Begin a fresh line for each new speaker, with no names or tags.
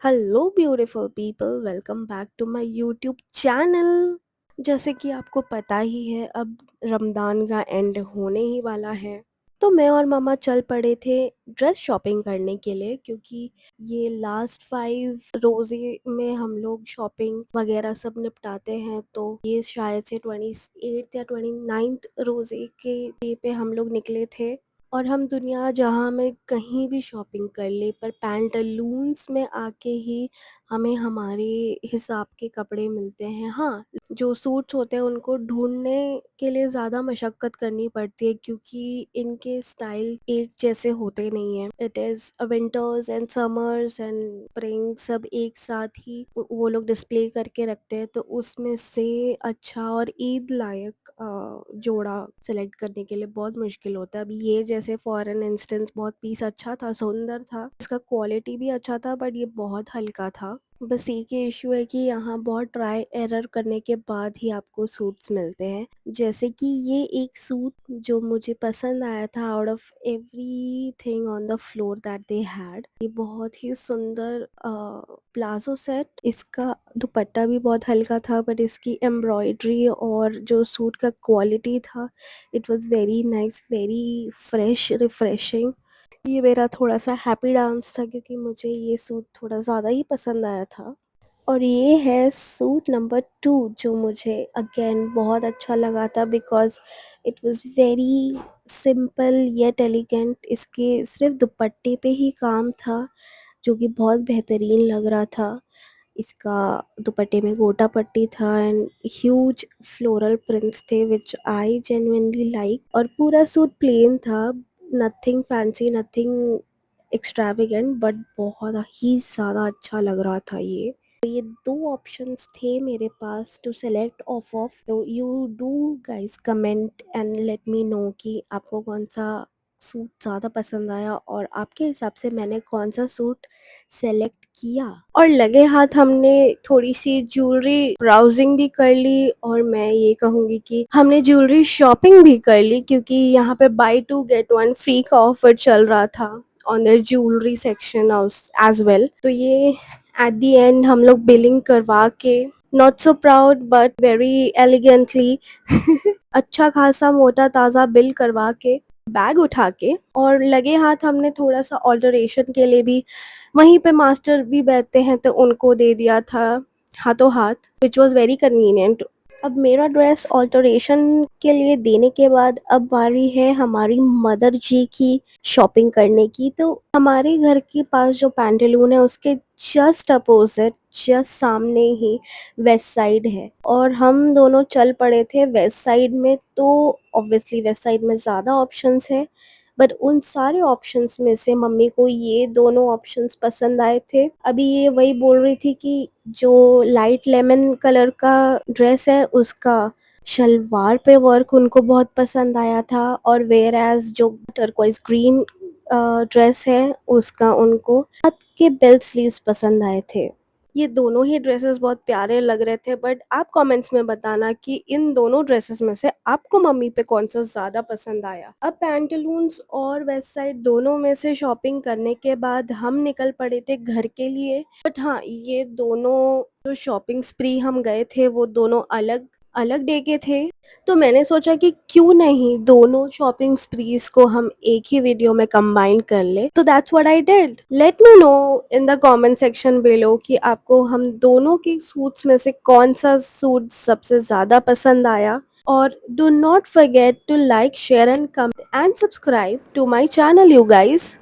Hello beautiful people, welcome back to my YouTube channel. जैसे कि आपको पता ही है, अब रमज़ान का एंड होने ही वाला है। तो मैं और मामा चल पड़े थे ड्रेस शॉपिंग करने के लिए, क्योंकि ये लास्ट 5 रोज़े में हम लोग शॉपिंग वगैरह सब निपटाते हैं। तो ये शायद से 28 या 29th रोज़े के डे पे हम लोग निकले थे। और हम दुनिया जहाँ में कहीं भी शॉपिंग कर ले, पर पैंटालून्स में आके ही हमें हमारे हिसाब के कपड़े मिलते हैं। हाँ, जो सूट्स होते हैं उनको ढूँढने के लिए ज़्यादा मशक्कत करनी पड़ती है, क्योंकि इनके स्टाइल एक जैसे होते नहीं हैं। It is winters and summers and spring सब एक साथ ही वो लोग डिस्प्ले करके रखते हैं। तो उसमें से अच्छा और ईद लायक जोड़ा सेलेक्ट करने के लिए बहुत मुश्किल होता है। अब ये जैसे फॉर एन इंस्टेंस बहुत पीस अच्छा था, सुंदर था, इसका क्वालिटी भी अच्छा था, बट ये बहुत हल्का था। बस एक ही इशू है कि यहाँ बहुत ट्राई एरर करने के बाद ही आपको सूट्स मिलते हैं। जैसे कि ये एक सूट जो मुझे पसंद आया था, out of everything on the floor that they had, ये बहुत ही सुंदर प्लाजो सेट। इसका दुपट्टा भी बहुत हल्का था, बट इसकी एम्ब्रॉयडरी और जो सूट का क्वालिटी था, it was very nice, very fresh, refreshing. ये मेरा थोड़ा-सा हैप्पी डांस था, क्योंकि मुझे ये सूट थोड़ा ज़्यादा ही पसंद आया था। और ये है सूट नंबर 2, जो मुझे अगेन बहुत अच्छा लगा था, because it was very simple yet elegant. इसके सिर्फ़ दुपट्टे पे ही काम था, जो कि बहुत बेहतरीन लग रहा था। इसका दुपट्टे में गोटा पट्टी था एंड ह्यूज फ्लोरल प्रिंट्स थे, विच आई जेन्युइनली लाइक। और पूरा सूट प्लेन था, nothing fancy, nothing extravagant, but बहुत ही ज़्यादा अच्छा लग रहा था ये। तो ये 2 ऑप्शंस थे मेरे पास टू सेलेक्ट ऑफ, तो you do guys comment and let me know कि आपको कौन-सा सूट ज़्यादा पसंद आया और आपके हिसाब से मैंने कौन-सा सूट सेलेक्ट किया। और लगे हाथ हमने थोड़ी-सी ज्वेलरी ब्राउज़िंग भी कर ली, और मैं ये कहूँगी कि हमने ज्वेलरी शॉपिंग भी कर ली, क्योंकि यहाँ पे बाय 2 गेट 1 फ्री का ऑफर चल रहा था on their jewellery section as well. तो ये एट द एंड हम लोग बिलिंग करवा के, not so proud but very elegantly अच्छा खासा मोटा ताज़ा बिल करवा के, बैग उठा के, और लगे हाथ हमने थोड़ा-सा ऑल्टरेशन के लिए भी वहीं पे मास्टर भी बैठते हैं, तो उनको दे दिया था हाथों हाथ, विच वॉज़ वेरी कन्वीनियंट। अब मेरा ड्रेस ऑल्टरेशन के लिए देने के बाद अब बारी है हमारी मदर जी की शॉपिंग करने की। तो हमारे घर के पास जो पैंटालून है, उसके जस्ट अपोजिट, जस्ट सामने ही वेस्ट साइड है, और हम दोनों चल पड़े थे वेस्ट साइड में। तो ऑब्वियसली वेस्ट साइड में ज़्यादा ऑप्शंस है, बट उन सारे ऑप्शंस में से मम्मी को ये दोनों ऑप्शंस पसंद आए थे। अभी ये वही बोल रही थी कि जो लाइट लेमन कलर का ड्रेस है, उसका शलवार पे वर्क उनको बहुत पसंद आया था, और वेयर एज जो टर्कोइज ग्रीन ड्रेस है, उसका उनको हाथ के बेल स्लीव्स पसंद आए थे। ये दोनों ही ड्रेसेस बहुत प्यारे लग रहे थे, बट आप कमेंट्स में बताना कि इन दोनों ड्रेसेस में से आपको मम्मी पे कौन-सा ज़्यादा पसंद आया। अब पैंटालून्स और वेस्ट साइड दोनों में से शॉपिंग करने के बाद हम निकल पड़े थे घर के लिए। बट हाँ, ये दोनों जो शॉपिंग स्प्री हम गए थे, वो दोनों अलग अलग डे के थे। तो मैंने सोचा कि क्यों नहीं दोनों शॉपिंग स्प्रीज को हम एक ही वीडियो में कंबाइन कर ले। तो that's what I did. Let me know in the comment section below कि आपको हम दोनों के सूट्स में से कौन सा सूट सबसे ज़्यादा पसंद आया। और do not forget to like, share and comment and subscribe to my channel, you guys.